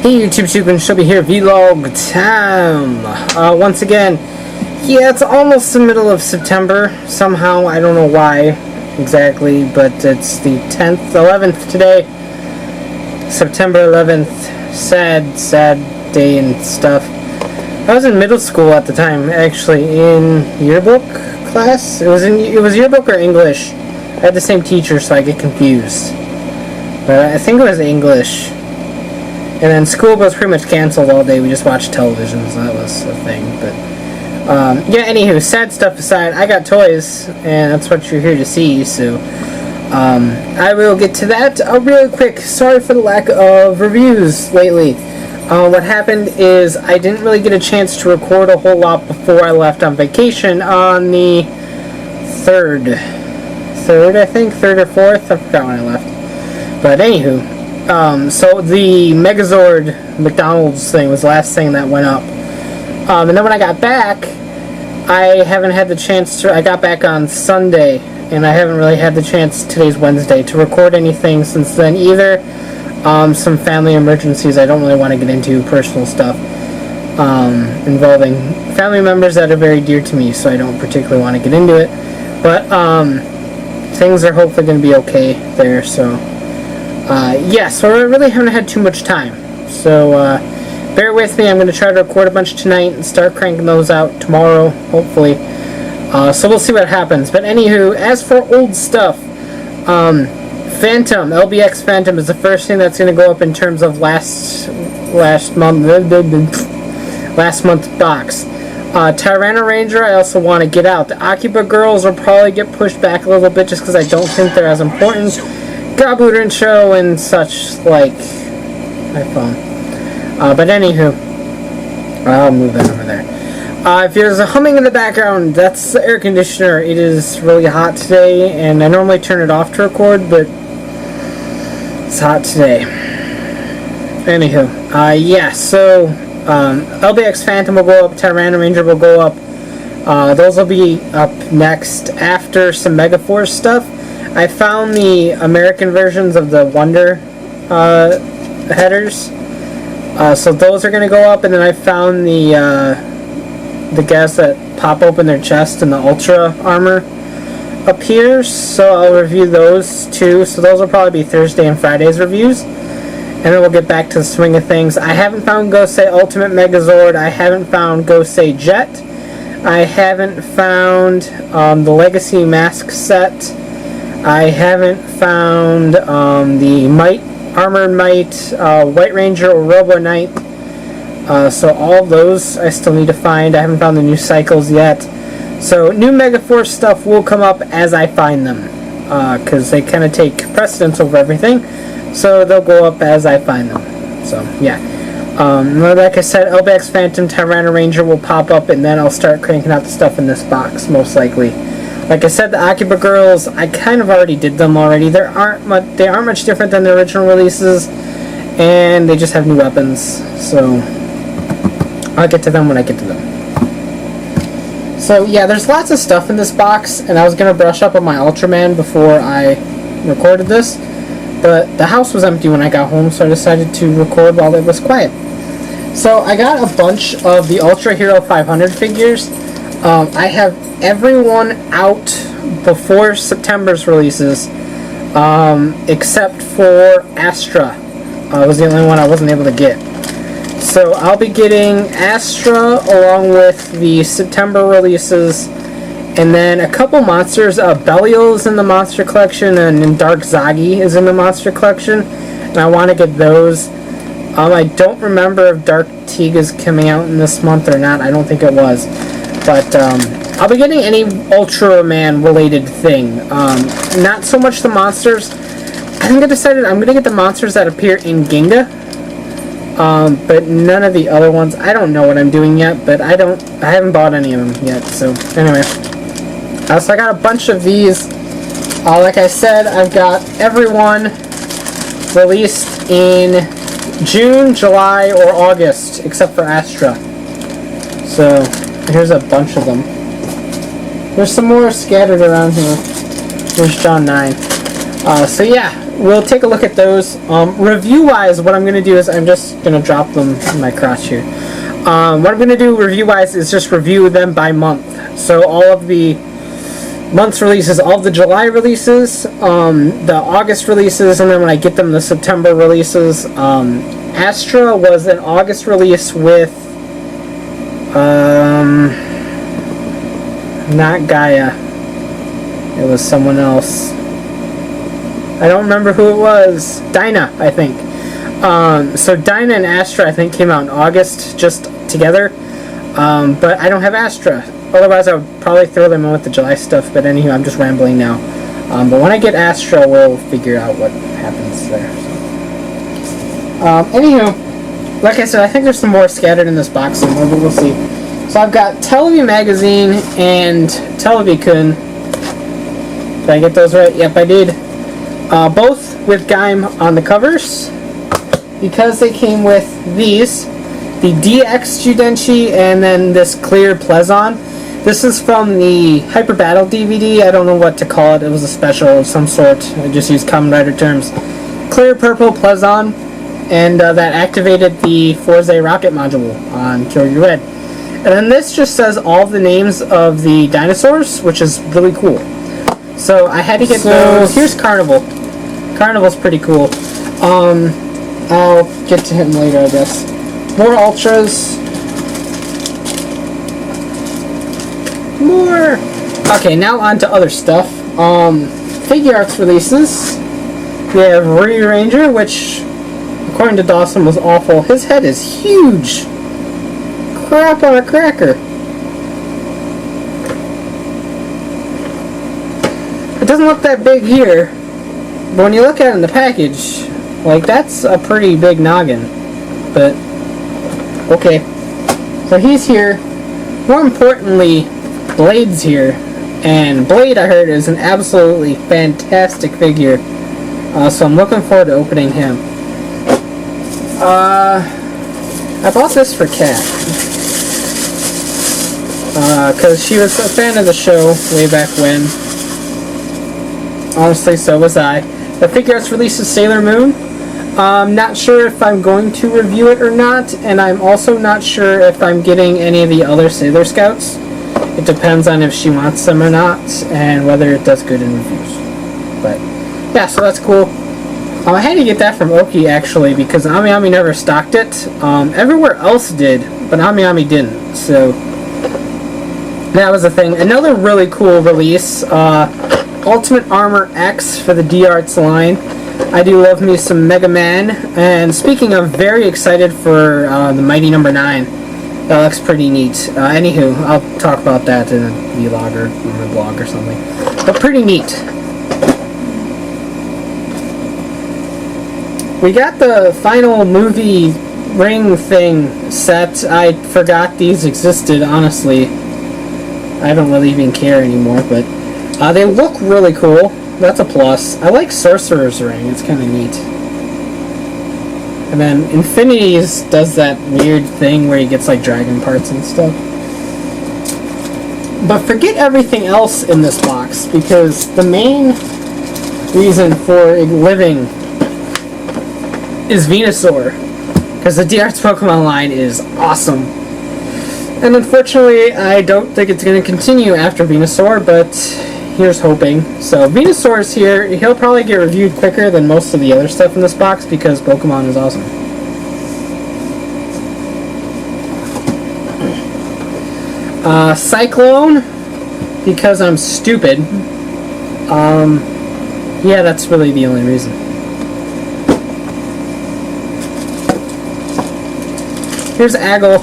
Hey YouTube Super, she'll be here, vlog time. Once again, yeah, it's almost the middle of September. Somehow, I don't know why exactly, but it's the 10th, 11th today. September 11th. Sad day and stuff. I was in middle school at the time, actually, in yearbook class. It was yearbook or English. I had the same teacher, so I get confused. But I think it was English. And then school was pretty much canceled all day. We just watched television, so that was a thing. But yeah, anywho, sad stuff aside, I got toys, and that's what you're here to see. So I will get to that real quick. Sorry for the lack of reviews lately. What happened is I didn't really get a chance to record a whole lot before I left on vacation on the 3rd, I think, 3rd or 4th. I forgot when I left. But anywho. So the Megazord McDonald's thing was the last thing that went up. And then when I got back, I haven't had the chance to, I got back on Sunday, and I haven't really had the chance, today's Wednesday, to record anything since then either. Some family emergencies I don't really want to get into, personal stuff, involving family members that are very dear to me, so I don't particularly want to get into it. But, things are hopefully going to be okay there, so... yeah, so I really haven't had too much time. So, bear with me. I'm going to try to record a bunch tonight and start cranking those out tomorrow, hopefully. So we'll see what happens. But anywho, as for old stuff, Phantom, LBX Phantom is the first thing that's going to go up in terms of last month's box. Tyranno Ranger, I also want to get out. The Akiba Girls will probably get pushed back a little bit just because I don't think they're as important. Gobbler Intro and such like my phone. But anywho, I'll move that over there. If there's a humming in the background, that's the air conditioner. It is really hot today, and I normally turn it off to record, but it's hot today. Anywho, yeah, so LBX Phantom will go up, Tyranno Ranger will go up. Those will be up next after some Megaforce stuff. I found the American versions of the Wonder headers, so those are going to go up, and then I found the guys that pop open their chest and the Ultra armor up here, so I'll review those too. So those will probably be Thursday and Friday's reviews, and then we'll get back to the swing of things. I haven't found Gosei Ultimate Megazord, I haven't found Gosei Jet, I haven't found the Legacy Mask set, I haven't found the Might, Armored Might, White Ranger or Robo Knight. So all of those I still need to find. I haven't found the new cycles yet. So new Megaforce stuff will come up as I find them, because they kind of take precedence over everything. So they'll go up as I find them. So yeah. Like I said, LBX Phantom, Tyranno Ranger will pop up, and then I'll start cranking out the stuff in this box, most likely. Like I said, the Akiba Girls, I kind of already did them already. They aren't much different than the original releases, and they just have new weapons. So I'll get to them when I get to them. So yeah, there's lots of stuff in this box, and I was gonna brush up on my Ultraman before I recorded this, but the house was empty when I got home, so I decided to record while it was quiet. So I got a bunch of the Ultra Hero 500 figures. I have everyone out before September's releases, except for Astra. Was the only one I wasn't able to get. So I'll be getting Astra along with the September releases, and then a couple monsters. Belial is in the monster collection, and Dark Zagi is in the monster collection, and I want to get those. I don't remember if Dark Teague is coming out in this month or not. I don't think it was. But I'll be getting any Ultraman related thing. Not so much the monsters. I think I decided I'm going to get the monsters that appear in Ginga. But none of the other ones. I don't know what I'm doing yet, but I haven't bought any of them yet. So anyway. So I got a bunch of these. Like I said, I've got everyone released in June, July, or August, except for Astra. So here's a bunch of them. There's some more scattered around here. Here's John 9. So yeah, we'll take a look at those. Review-wise, what I'm going to do is I'm just going to drop them in my crotch here. What I'm going to do review-wise is just review them by month. So all of the month's releases, all of the July releases, the August releases, and then when I get them, the September releases. Astra was an August release with not Gaia. It was someone else. I don't remember who it was. Dinah, I think. So Dinah and Astra, I think, came out in August, just together. But I don't have Astra. Otherwise, I would probably throw them in with the July stuff. But anyway, I'm just rambling now. But when I get Astra, we'll figure out what happens there. Anywho, like I said, I think there's some more scattered in this box somewhere, but we'll see. So I've got Televi Magazine and Televi-kun. Did I get those right? Yep, I did. Both with Gaim on the covers, because they came with these, the DX Judenchi and then this clear Plezon. This is from the Hyper Battle DVD. I don't know what to call it. It was a special of some sort. I just use Kamen Rider terms. Clear purple Plezon, and that activated the Forze rocket module on Kyoryu Red. And then this just says all the names of the dinosaurs, which is really cool. So I had to get those. Here's Carnival. Carnival's pretty cool. I'll get to him later, I guess. More Ultras. More. Okay, now on to other stuff. Figuarts releases. We have Ranger, which, according to Dawson, was awful. His head is huge. Crap on a cracker. It doesn't look that big here, but when you look at it in the package, like, that's a pretty big noggin. But okay, so he's here. More importantly, Blade's here, and Blade, I heard, is an absolutely fantastic figure. So I'm looking forward to opening him. I bought this for Kat, because she was a fan of the show way back when. Honestly, so was I. The Figuarts releases Sailor Moon. I'm not sure if I'm going to review it or not, and I'm also not sure if I'm getting any of the other Sailor Scouts. It depends on if she wants them or not, and whether it does good in reviews. But yeah, so that's cool. I had to get that from Oki, actually, because AmiAmi never stocked it. Everywhere else did, but AmiAmi didn't. So that was the thing. Another really cool release, Ultimate Armor X for the D-Arts line. I do love me some Mega Man. And speaking of, very excited for the Mighty Number 9. That looks pretty neat. Anywho, I'll talk about that in a vlog or a blog or something. But pretty neat. We got the final movie ring thing set. I forgot these existed, honestly. I don't really even care anymore, but they look really cool. That's a plus. I like Sorcerer's Ring. It's kind of neat. And then Infinities does that weird thing where he gets like dragon parts and stuff. But forget everything else in this box, because the main reason for living is Venusaur. Because the D-Arts Pokemon line is awesome. And unfortunately, I don't think it's going to continue after Venusaur, but here's hoping. So Venusaur's here. He'll probably get reviewed quicker than most of the other stuff in this box because Pokemon is awesome. Cyclone, because I'm stupid. Yeah, that's really the only reason. Here's Aggle.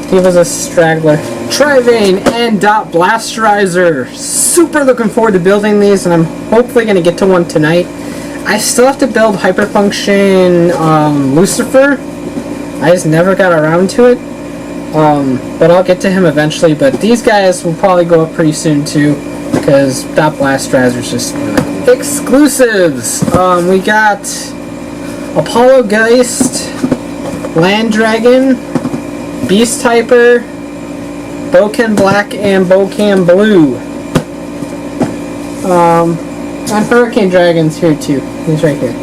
He was a straggler. Trivane and Dot Blasterizer. Super looking forward to building these, and I'm hopefully going to get to one tonight. I still have to build Hyperfunction Lucifer. I just never got around to it. But I'll get to him eventually. But these guys will probably go up pretty soon too, because Dot Blasterizer is just really cool. Exclusives. We got Apollo Geist, Land Dragon, Beast Typer, Boken Black, and Boken Blue. And Hurricane Dragon's here too. He's right here.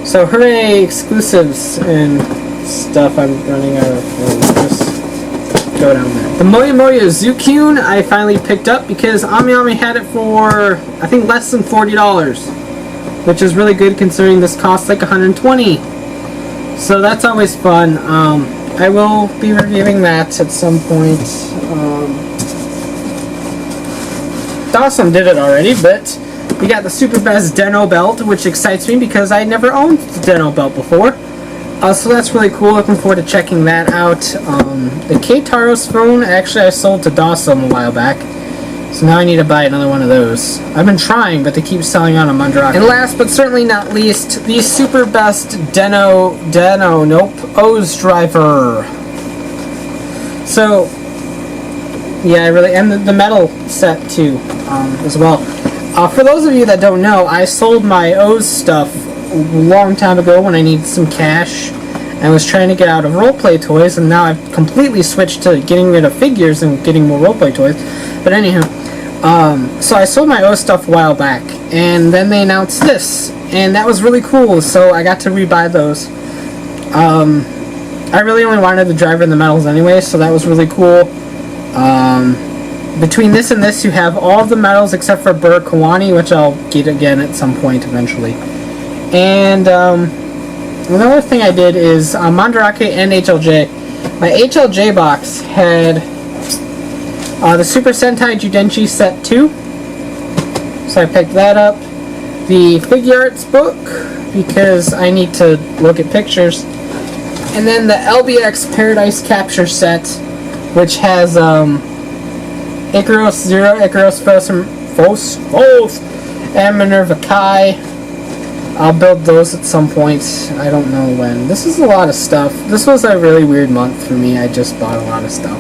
So hooray, exclusives and stuff. I'm running out of room. Just go down there. The Moya Moya Zukune I finally picked up because AmiAmi had it for, I think, less than $40. Which is really good considering this costs like $120. So that's always fun. I will be reviewing that at some point. Dawson did it already, but we got the Super Best Deno belt, which excites me because I never owned the Deno belt before. So that's really cool. Looking forward to checking that out. The K-Taros phone, actually I sold to Dawson a while back. So now I need to buy another one of those. I've been trying, but they keep selling out on Mandrake. And last but certainly not least, the Super Best Deno, O's Driver. So, yeah, and the metal set too, as well. For those of you that don't know, I sold my O's stuff a long time ago when I needed some cash. I was trying to get out of roleplay toys, and now I've completely switched to getting rid of figures and getting more roleplay toys. But anywho, so I sold my O stuff a while back, and then they announced this, and that was really cool, so I got to rebuy those. I really only wanted the driver and the medals anyway, so that was really cool. Between this and this, you have all the medals except for Burr Kawani, which I'll get again at some point eventually. And another thing I did is Mandarake and HLJ. My HLJ box had the Super Sentai Judenchi Set 2, so I picked that up. The Figuarts book, because I need to look at pictures. And then the LBX Paradise Capture Set, which has Icaros Zero, Icaros Phos, and Minerva Kai. I'll build those at some point. I don't know when. This is a lot of stuff. This was a really weird month for me. I just bought a lot of stuff.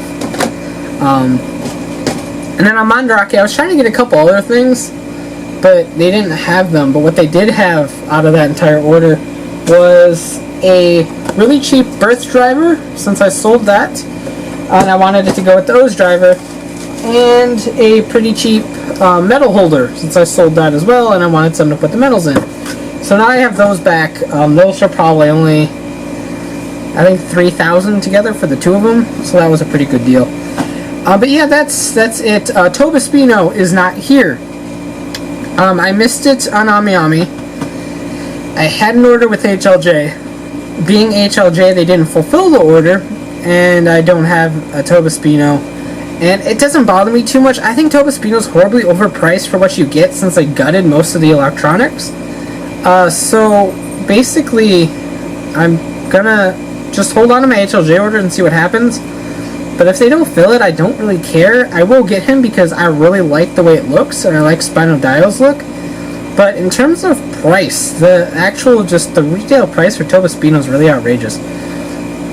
And then on Mandarake, I was trying to get a couple other things, but they didn't have them. But what they did have out of that entire order was a really cheap Birth driver, since I sold that. And I wanted it to go with the O's driver. And a pretty cheap medal holder, since I sold that as well, and I wanted something to put the medals in. So now I have those back. Those are probably only, I think, 3,000 together for the two of them, so that was a pretty good deal. But yeah, that's it. Tobaspino is not here. I missed it on AmiAmi. I had an order with HLJ. Being HLJ, they didn't fulfill the order, and I don't have a Tobaspino. And it doesn't bother me too much. I think Tobaspino is horribly overpriced for what you get, since they gutted most of the electronics. So basically, I'm gonna just hold on to my HLJ order and see what happens. But if they don't fill it, I don't really care. I will get him because I really like the way it looks, and I like Spinodio's look. But in terms of price, the retail price for Tobaspino is really outrageous.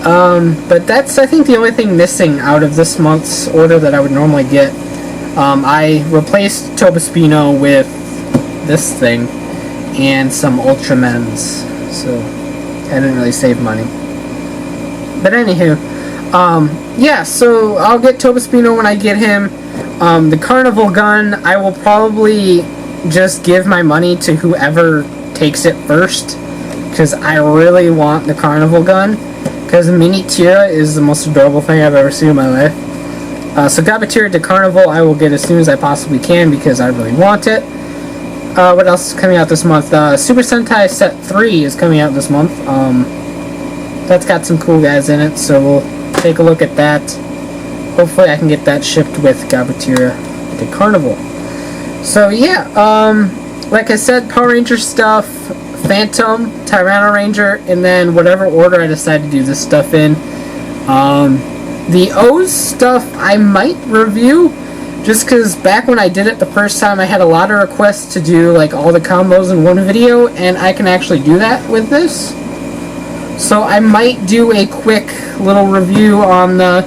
But that's, I think, the only thing missing out of this month's order that I would normally get. I replaced Tobaspino with this thing and some Ultramens, so I didn't really save money. But anywho, yeah, so I'll get Tobaspino when I get him. The Carnival gun, I will probably just give my money to whoever takes it first, because I really want the Carnival gun, because Mini Tira is the most adorable thing I've ever seen in my life. So Gabatira de Carnival I will get as soon as I possibly can, because I really want it. What else is coming out this month? Super Sentai Set 3 is coming out this month. That's got some cool guys in it, so we'll take a look at that. Hopefully I can get that shipped with Gabatira de Carnival. So yeah, like I said, Power Ranger stuff, Phantom, Tyranno Ranger, and then whatever order I decide to do this stuff in. The O's stuff I might review, just because back when I did it the first time, I had a lot of requests to do like all the combos in one video, and I can actually do that with this. So I might do a quick little review on the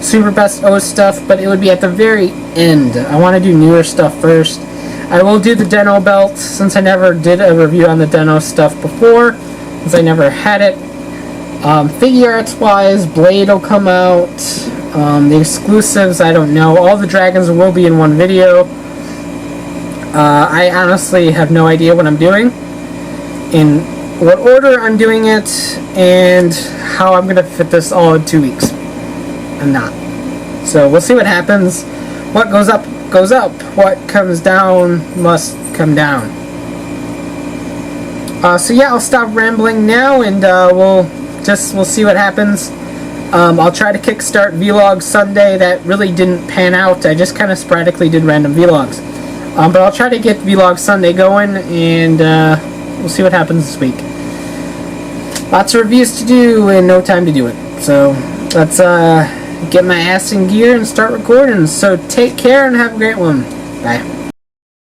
Super Best O stuff, but it would be at the very end. I want to do newer stuff first. I will do the Deno belt, since I never did a review on the Deno stuff before, since I never had it. Figuarts wise, Blade will come out. The exclusives, I don't know. All the dragons will be in one video. I honestly have no idea what I'm doing, in what order I'm doing it, and how I'm going to fit this all in 2 weeks. I'm not. So we'll see what happens. What goes up, goes up. What comes down must come down. So yeah, I'll stop rambling now, and we'll see what happens. I'll try to kickstart Vlog Sunday. That really didn't pan out. I just kind of sporadically did random vlogs. But I'll try to get Vlog Sunday going, and we'll see what happens this week. Lots of reviews to do and no time to do it. So let's get my ass in gear and start recording. So take care and have a great one. Bye.